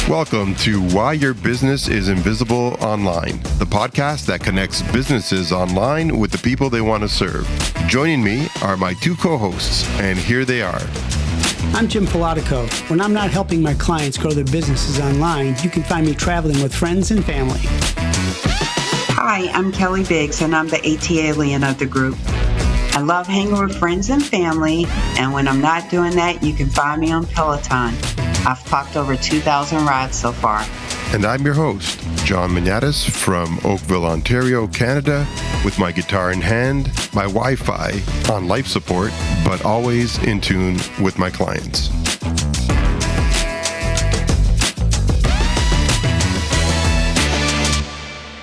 Welcome to Why Your Business is Invisible Online, the podcast that connects businesses online with the people they want to serve. Joining me are my two co-hosts, and here they are. I'm Jim Filatico. When I'm not helping my clients grow their businesses online, you can find me traveling with friends and family. Hi, I'm Kelly Biggs, and I'm the AT alien of the group. I love hanging with friends and family, and when I'm not doing that, you can find me on Peloton. I've clocked over 2,000 rides so far. And I'm your host, John Manatas from Oakville, Ontario, Canada, with my guitar in hand, my Wi-Fi on life support, but always in tune with my clients.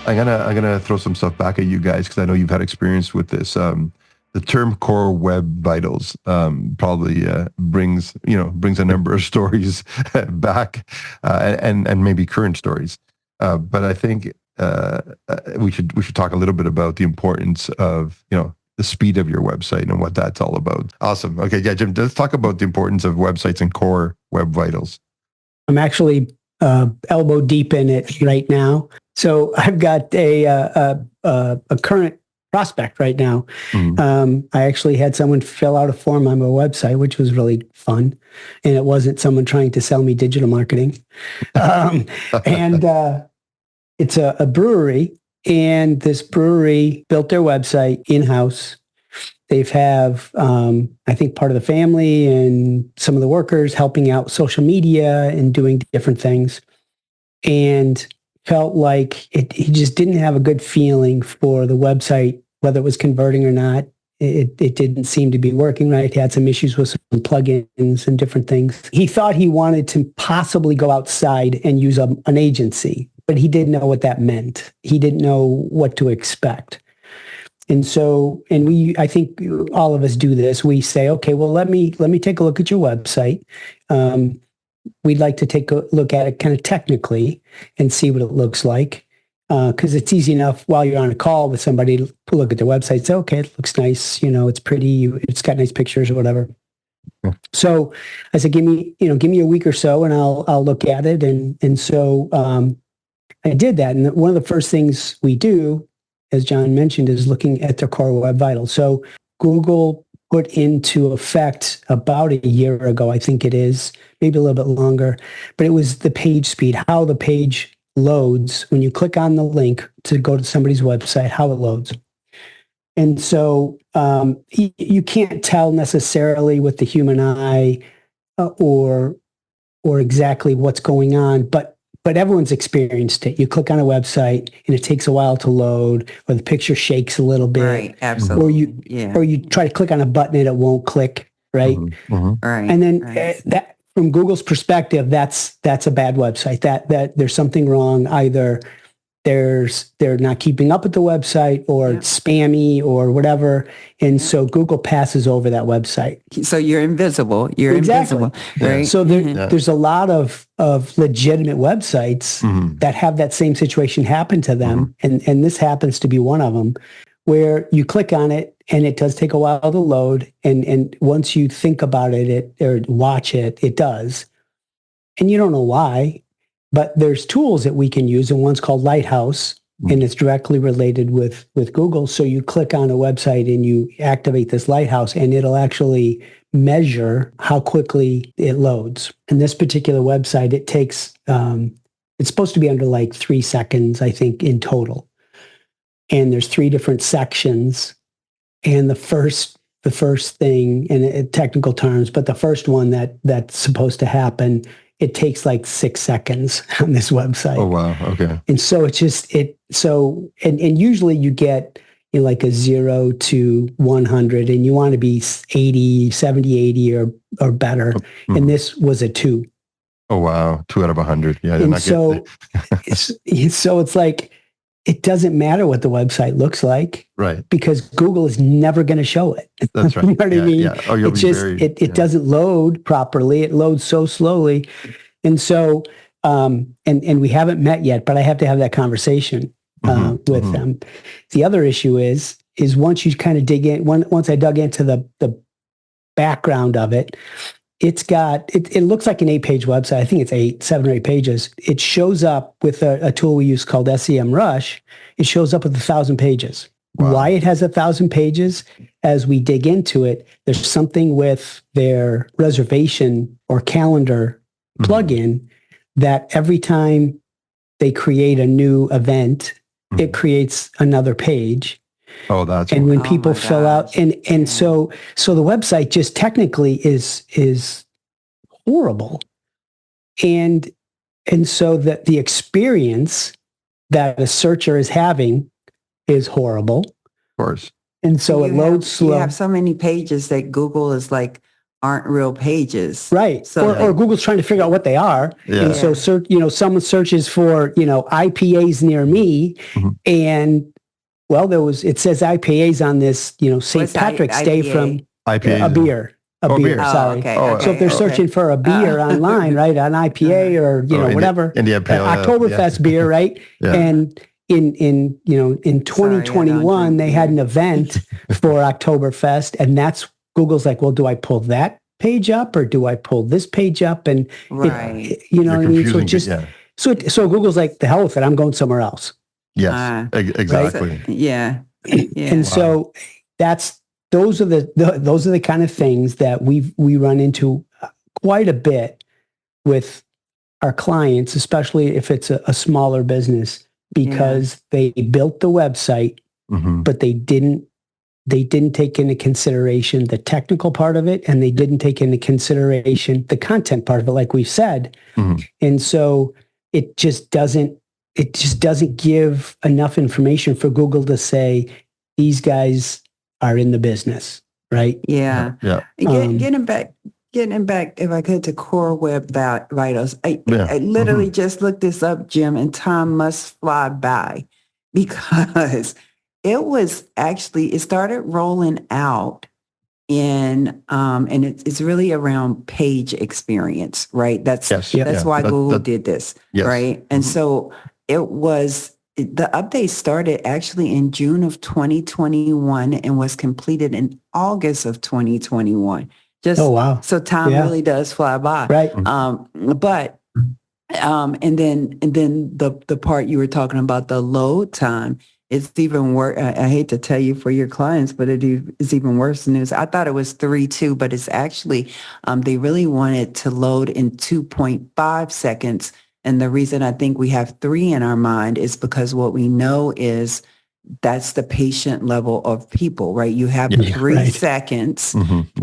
I'm gonna throw some stuff back at you guys because I know you've had experience with this. The term core web vitals probably brings a number of stories back and maybe current stories. But I think we should talk a little bit about the importance of the speed of your website and what that's all about. Awesome. Okay, yeah, Jim, let's talk about the importance of websites and core web vitals. I'm actually elbow deep in it right now. So I've got a current prospect right now. Mm-hmm. I actually had someone fill out a form on my website, which was really fun. And it wasn't someone trying to sell me digital marketing. And it's a brewery. And this brewery built their website in-house. They have, I think, part of the family and some of the workers helping out social media and doing different things. And felt like he just didn't have a good feeling for the website, whether it was converting or not. It didn't seem to be working right. He had some issues with some plugins and different things. He thought he wanted to possibly go outside and use an agency, but he didn't know what that meant. He didn't know what to expect. And so, I think all of us do this. We say, okay, well, let me take a look at your website. We'd like to take a look at it kind of technically and see what it looks like. Because it's easy enough while you're on a call with somebody to look at their website, say, okay, it looks nice, it's pretty, it's got nice pictures or whatever. Yeah. So I said, give me a week or so and I'll look at it. And so I did that. And one of the first things we do, as John mentioned, is looking at their core web vitals. So Google put into effect about a year ago, I think it is, maybe a little bit longer, but it was the page speed, how the page loads when you click on the link to go to somebody's website, how it loads. And so you can't tell necessarily with the human eye or exactly what's going on, but everyone's experienced it. You click on a website and it takes a while to load, or the picture shakes a little bit. Right, absolutely. Or you try to click on a button and it won't click, right? Mm-hmm. Mm-hmm. Right. And then that, from Google's perspective, that's a bad website. That there's something wrong. Either they're not keeping up with the website, or it's spammy or whatever. And so Google passes over that website. So you're invisible. You're exactly invisible. Right? So there's a lot of legitimate websites that have that same situation happen to them. And this happens to be one of them, where you click on it and it does take a while to load. And once you think about it or watch it, it does. And you don't know why, but there's tools that we can use. And one's called Lighthouse, and it's directly related with Google. So you click on a website and you activate this Lighthouse and it'll actually measure how quickly it loads. And this particular website, it takes, it's supposed to be under like 3 seconds, I think, in total. And there's 3 different sections. And the first thing, in technical terms, but the first one that's supposed to happen, it takes like 6 seconds on this website. Oh, wow. Okay. And so it's just, and usually you get like a 0 to 100 and you want to be 80, 70, 80 or better. Mm-hmm. And this was a 2. Oh, wow. 2 out of 100. Yeah. And so it's like, it doesn't matter what the website looks like, right? Because Google is never going to show it. That's right. You know what I mean? Yeah. Oh, you'll it's be just it doesn't load properly. It loads so slowly, and so and we haven't met yet, but I have to have that conversation with them. The other issue is once you kind of dig in. Once I dug into the background of it, it looks like an 8-page website. I think it's 7 or 8 pages. It shows up with a tool we use called SEMrush. It shows up with 1,000 pages. Wow. Why it has 1,000 pages? As we dig into it, there's something with their reservation or calendar plugin that every time they create a new event, it creates another page. Oh, that's and when people fill out and so the website just technically is horrible. And so that the experience that a searcher is having is horrible. Of course. And so it loads slow. You have so many pages that Google is like aren't real pages. Right. So or Google's trying to figure out what they are. Yeah. And so someone searches for, IPAs near me and it says IPAs on this, St. Patrick's Day from IPA. A beer. A beer, sorry. So if they're searching for a beer online, right, an IPA or, whatever, India Pale Ale, Oktoberfest beer, right? Yeah. And in 2021, they had an event for Oktoberfest, and that's Google's like, well, do I pull that page up or do I pull this page up? And you know what I mean? So so Google's like, the hell with it, I'm going somewhere else. Yes, exactly. Right? Yeah. And so those are the kind of things that we run into quite a bit with our clients, especially if it's a smaller business, because they built the website, but they didn't take into consideration the technical part of it, and they didn't take into consideration the content part of it, like we've said. And so it just doesn't give enough information for Google to say these guys are in the business, right? Yeah. Getting back, if I could, to core web vitals. I literally just looked this up, Jim, and time must fly by because it started rolling out and it's really around page experience, right? That's why Google did this, right? And so the update started actually in June of 2021 and was completed in August of 2021. So time really does fly by, right? And then the part you were talking about, the load time, it's even worse. I hate to tell you for your clients, but it's even worse news. I thought it was 3.2, but it's actually they really wanted to load in 2.5 seconds. And the reason I think we have 3 in our mind is because what we know is that's the patient level of people, right? You have 3 seconds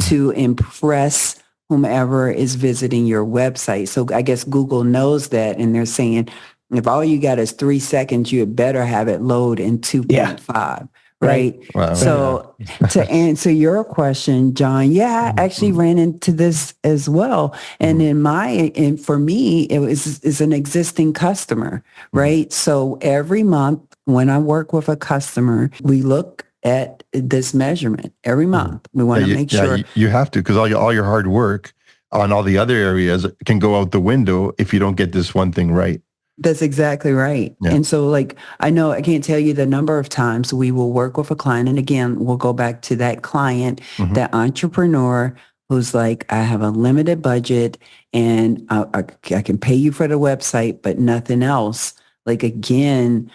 to impress whomever is visiting your website. So I guess Google knows that, and they're saying, if all you got is 3 seconds, you had better have it load in 2.5. Right. Wow. So to answer your question, John, I actually ran into this as well. And for me, it's an existing customer, right? So every month when I work with a customer, we look at this measurement every month. We want to make sure. You have to, because all your hard work on all the other areas can go out the window if you don't get this one thing right. That's exactly right. Yeah. And so I know I can't tell you the number of times we will work with a client. And again, we'll go back to that client, that entrepreneur who's like, I have a limited budget and I can pay you for the website, but nothing else. Like, again,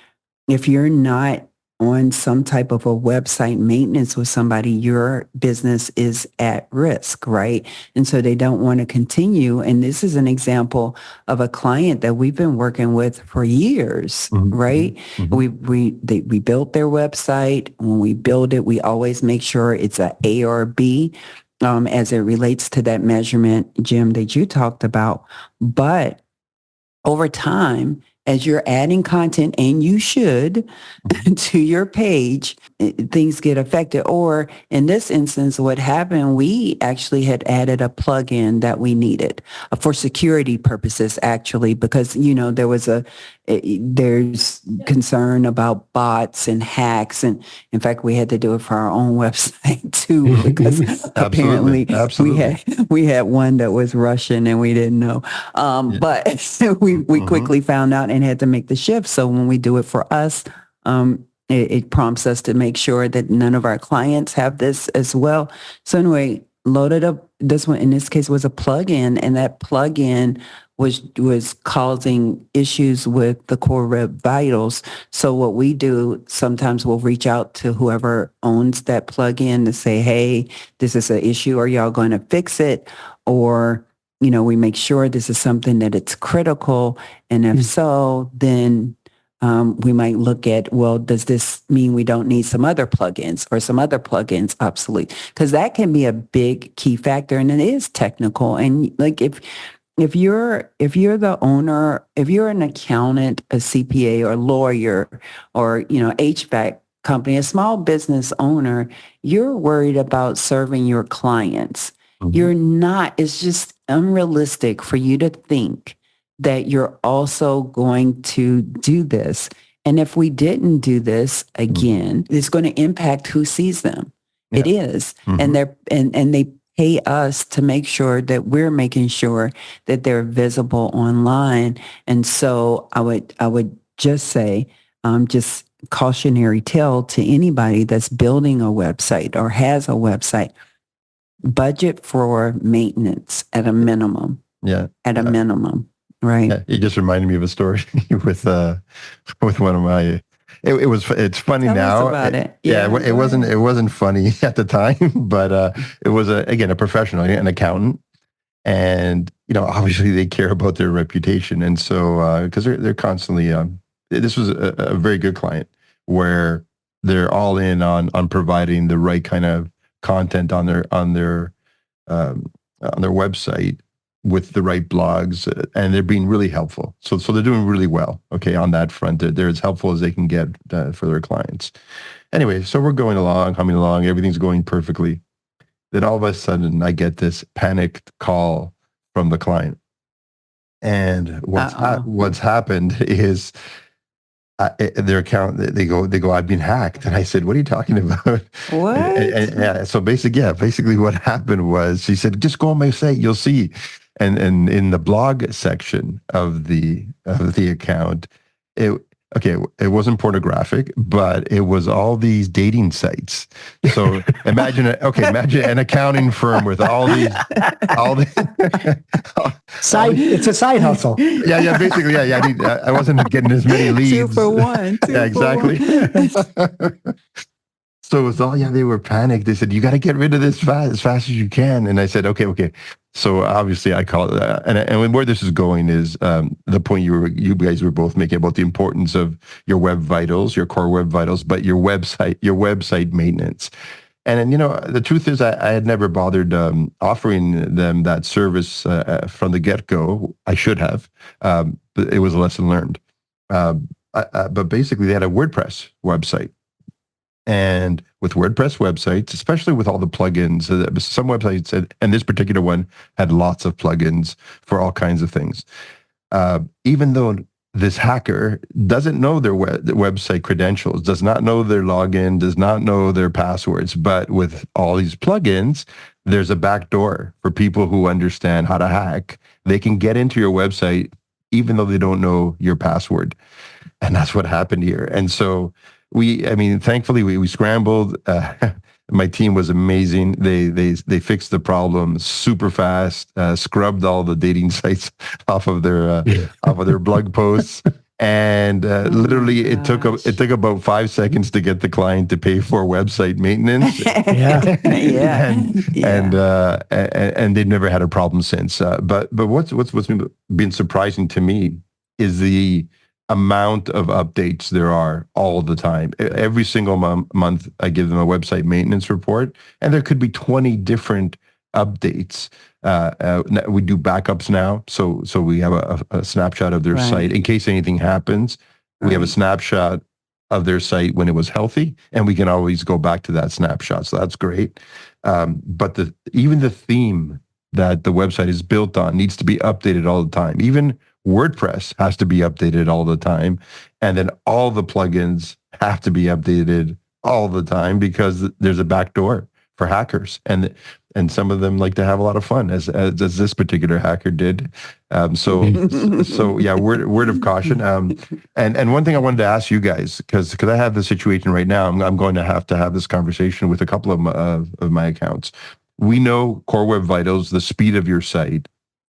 if you're not on some type of a website maintenance with somebody, your business is at risk, right? And so they don't want to continue. And this is an example of a client that we've been working with for years, right? We built their website. When we build it, we always make sure it's a A or B as it relates to that measurement, Jim, that you talked about. But over time, as you're adding content, and you should, to your page, things get affected. Or in this instance, what happened, we actually had added a plugin that we needed for security purposes, actually, because, there's concern about bots and hacks. And in fact, we had to do it for our own website too, because apparently we had one that was Russian and we didn't know. But we quickly found out and had to make the shift. So when we do it for us, it prompts us to make sure that none of our clients have this as well. So anyway, loaded up this one, in this case, was a plugin, and that plugin was causing issues with the Core Web Vitals. So what we do, sometimes we'll reach out to whoever owns that plugin to say, hey, this is an issue. Are y'all going to fix it? Or, we make sure this is something that it's critical. And if so, then we might look at, well, does this mean we don't need some other plugins or some other plugins obsolete? Because that can be a big key factor, and it is technical. And like if you're the owner, if you're an accountant, a CPA or lawyer or, HVAC company, a small business owner, you're worried about serving your clients. Mm-hmm. You're not, it's just unrealistic for you to think that you're also going to do this. And if we didn't do this, again, it's going to impact who sees them. Yeah. It is. Mm-hmm. And they pay us to make sure that we're making sure that they're visible online. And so I would just say, just cautionary tale to anybody that's building a website or has a website, budget for maintenance at a minimum. Yeah. At a minimum. Right. Yeah, it just reminded me of a story with one of my. It's funny Tell now. us about it. It wasn't funny at the time, but it was a professional, an accountant, and obviously they care about their reputation, and so because they're constantly. This was a very good client where they're all in on providing the right kind of content on their website, with the right blogs, and they're being really helpful. So they're doing really well, okay, on that front. They're as helpful as they can get for their clients. Anyway, so we're humming along, everything's going perfectly. Then all of a sudden, I get this panicked call from the client. And what's happened is their account, they go, I've been hacked. And I said, what are you talking about? What? And so basically what happened was, she said, just go on my site, you'll see. And in the blog section of the account, it wasn't pornographic, but it was all these dating sites. So imagine an accounting firm with all these it's a side hustle. Yeah, basically, yeah. I wasn't getting as many leads. 2 for 1. Yeah, exactly. So it was all, they were panicked. They said, you got to get rid of this as fast as you can. And I said, okay. So obviously I called it, and where this is going is the point you guys were both making about the importance of your web vitals, your core web vitals, but your website maintenance. And then, the truth is I had never bothered offering them that service from the get-go. I should have, but it was a lesson learned. But basically they had a WordPress website. And with WordPress websites, especially with all the plugins, some websites, and this particular one had lots of plugins for all kinds of things. Even though this hacker doesn't know their website credentials, does not know their login, does not know their passwords, but with all these plugins, there's a backdoor for people who understand how to hack. They can get into your website even though they don't know your password. And that's what happened here. And so thankfully we scrambled. My team was amazing. They fixed the problem super fast, scrubbed all the dating sites off of their blog posts. And literally it took about 5 seconds to get the client to pay for website maintenance. And they've never had a problem since. But what's been surprising to me is the amount of updates there are all the time. Every single month, I give them a website maintenance report, and there could be 20 different updates. We do backups now, so we have a snapshot of their site in case anything happens. We have a snapshot of their site when it was healthy, and we can always go back to that snapshot. So that's great. But even the theme that the website is built on needs to be updated all the time. Even WordPress has to be updated all the time. And then all the plugins have to be updated all the time because there's a backdoor for hackers. And some of them like to have a lot of fun, as this particular hacker did. So word of caution. And one thing I wanted to ask you guys, because I have the situation right now, I'm going to have this conversation with a couple of my accounts. we know Core Web Vitals, the speed of your site.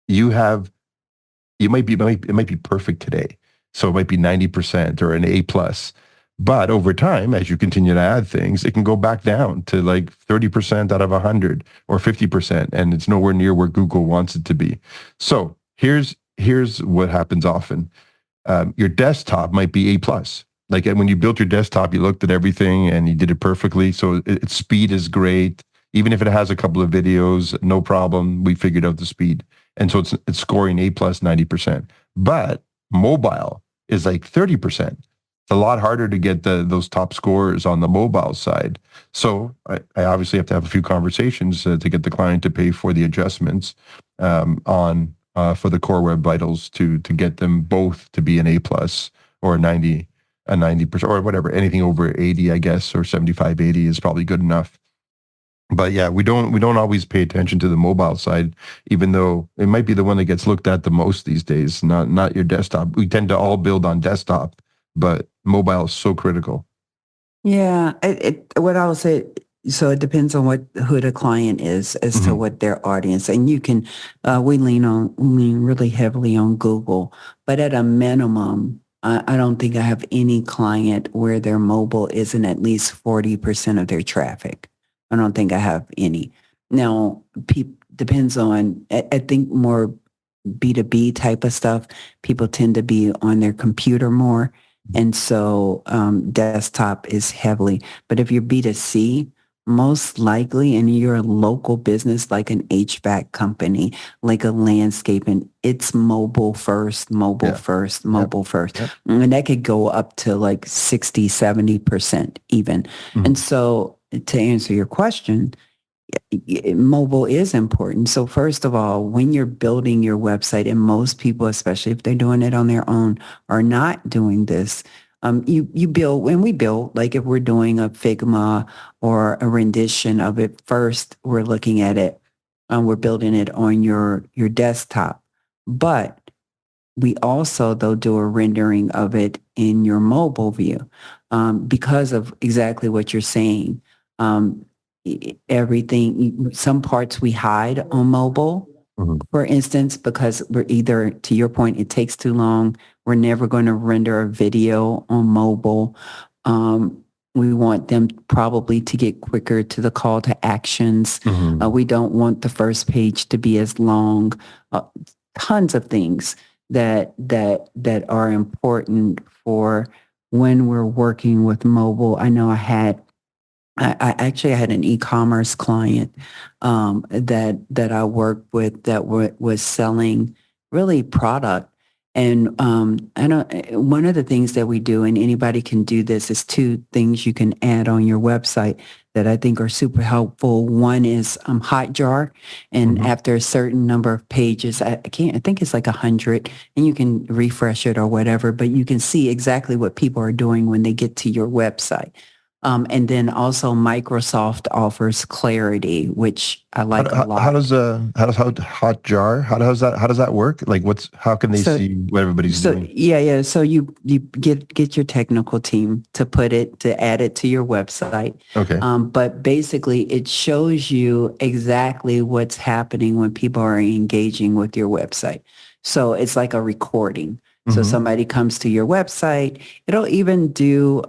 It might be perfect today. So it might be 90% or an A plus. But over time, as you continue to add things, it can go back down to like 30% out of 100 or 50%. And it's nowhere near where Google wants it to be. So here's what happens often. Your desktop might be A plus. Like when you built your desktop, you looked at everything and you did it perfectly. So its speed is great. Even if it has a couple of videos, no problem. We figured out the speed. And so it's scoring A plus 90%. But mobile is like 30%. It's a lot harder to get those top scores on the mobile side. So I obviously have to have a few conversations to get the client to pay for the adjustments for the Core Web Vitals to get them both to be an A plus or a 90% or whatever. Anything over 80, I guess, or 75, 80 is probably good enough. But yeah, we don't always pay attention to the mobile side, even though it might be the one that gets looked at the most these days, not your desktop. We tend to all build on desktop, but mobile is so critical. Yeah, what I would say, so it depends on who the client is as to what their audience, and you can, we lean really heavily on Google, but at a minimum, I don't think I have any client where their mobile isn't at least 40% of their traffic. I don't think I have any. Now, depends on, I think more B2B type of stuff, people tend to be on their computer more. And so desktop is heavily, but if you're B2C, most likely, and you're a local business like an HVAC company, like a landscaping, it's mobile first. Yep. And that could go up to like 60, 70% even. And so to answer your question, mobile is important. So first of all, when you're building your website, and most people, especially if they're doing it on their own, are not doing this. You build, when we build, like if we're doing a Figma or a rendition of it, first we're looking at it, we're building it on your desktop. But we also, though, do a rendering of it in your mobile view because of exactly what you're saying. Everything, some parts we hide on mobile, for instance, because we're either, to your point, it takes too long. We're never going to render a video on mobile. We want them probably to get quicker to the call to actions. We don't want the first page to be as long. Tons of things that are important for when we're working with mobile. I know I actually had an e-commerce client that I worked with that was selling really product. And one of the things that we do, and anybody can do this, is two things you can add on your website that I think are super helpful. One is Hotjar, and after a certain number of pages, I think it's like 100, and you can refresh it or whatever, but you can see exactly what people are doing when they get to your website. And then also Microsoft offers Clarity, which I like a lot. How does Hotjar? How does that work? Like how can they see what everybody's doing? Yeah. So you get your technical team to add it to your website. Okay. But basically it shows you exactly what's happening when people are engaging with your website. So it's like a recording. So somebody comes to your website, it'll even do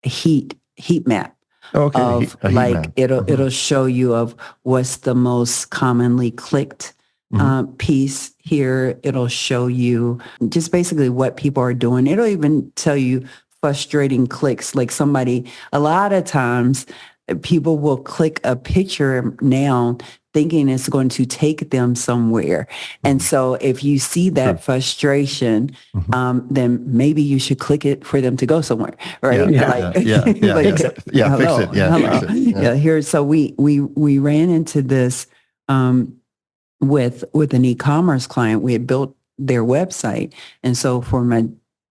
heat map. Okay. Of like map. It'll show you of what's the most commonly clicked piece here. It'll show you just basically what people are doing. It'll even tell you frustrating clicks. Like a lot of times people will click a picture now thinking it's going to take them somewhere. And so if you see that frustration, then maybe you should click it for them to go somewhere, right? Fix it. So we ran into this with an e-commerce client. We had built their website. And so for my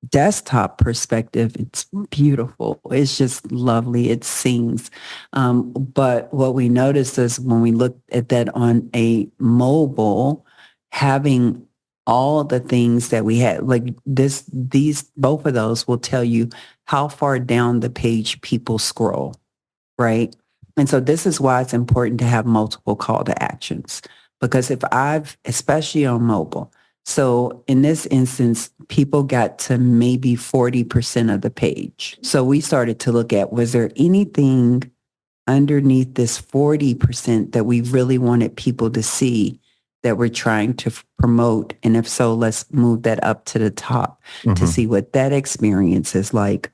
desktop perspective, it's beautiful. It's just lovely. It sings. But what we noticed is when we looked at that on a mobile, having all the things that we had, like both of those will tell you how far down the page people scroll, right? And so this is why it's important to have multiple call to actions. Because especially on mobile, so in this instance, people got to maybe 40% of the page. So we started to look at, was there anything underneath this 40% that we really wanted people to see that we're trying to promote? And if so, let's move that up to the top to see what that experience is like.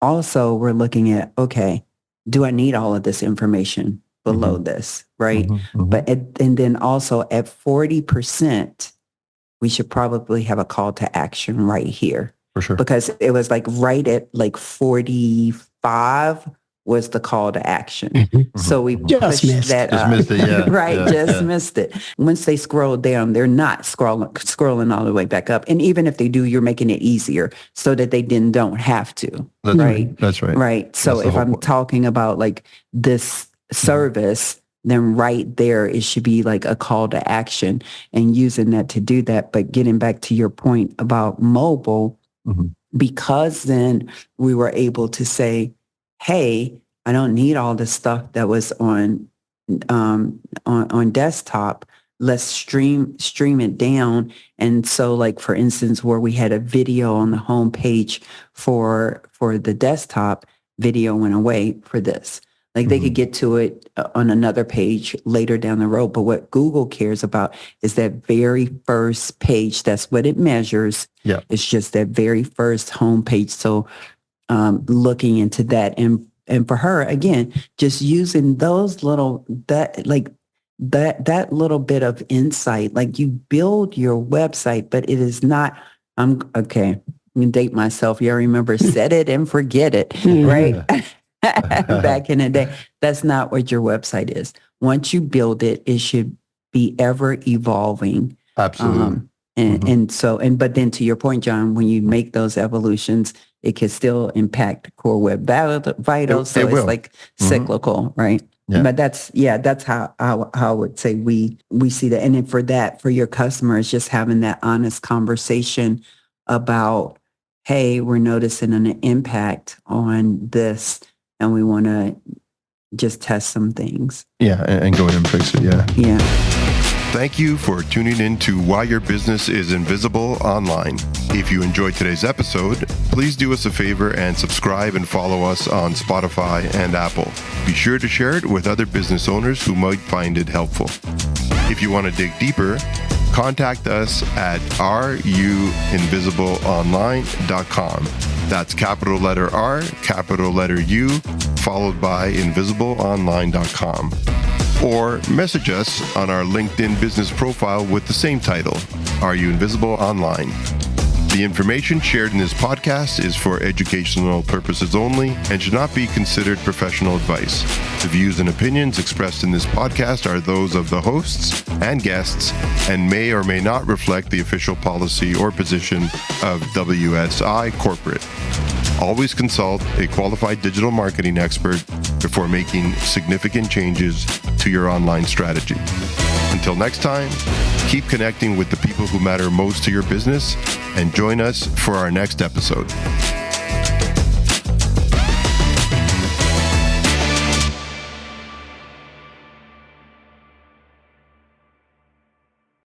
Also, we're looking at, okay, do I need all of this information below this, right? But and then also at 40%, we should probably have a call to action right here. For sure. Because it was like right at like 45 was the call to action. So we pushed that up. Just missed it, yeah. Right, Yeah, missed it. Once they scroll down, they're not scrolling all the way back up. And even if they do, you're making it easier so that they then don't have to. That's right. That's right. Right. So if I'm talking about like this service, then right there, it should be like a call to action and using that to do that. But getting back to your point about mobile, because then we were able to say, hey, I don't need all the stuff that was on desktop. Let's stream it down. And so like, for instance, where we had a video on the home page for the desktop, video went away for this. Like they could get to it on another page later down the road. But what Google cares about is that very first page. That's what it measures. Yeah. It's just that very first home page. So looking into that, and for her, again, just using those that little bit of insight, like you build your website, but it is not, I'm going to date myself. You remember set it and forget it, right? Back in the day, that's not what your website is. Once you build it, it should be ever evolving. Absolutely. But then to your point, John, when you make those evolutions, it can still impact core web vitals. So it's like cyclical, right? Yeah. But that's how I would say we see that. And then for your customers, just having that honest conversation about, hey, we're noticing an impact on this and we want to just test some things. Yeah, and go in and fix it. Yeah. Yeah. Thank you for tuning in to Why Your Business is Invisible Online. If you enjoyed today's episode, please do us a favor and subscribe and follow us on Spotify and Apple. Be sure to share it with other business owners who might find it helpful. If you want to dig deeper, contact us at ruinvisibleonline.com. That's capital letter R, capital letter U, followed by invisibleonline.com. Or message us on our LinkedIn business profile with the same title, Are You Invisible Online? The information shared in this podcast is for educational purposes only and should not be considered professional advice. The views and opinions expressed in this podcast are those of the hosts and guests and may or may not reflect the official policy or position of WSI Corporate. Always consult a qualified digital marketing expert before making significant changes to your online strategy. Until next time, keep connecting with the people who matter most to your business and join us for our next episode.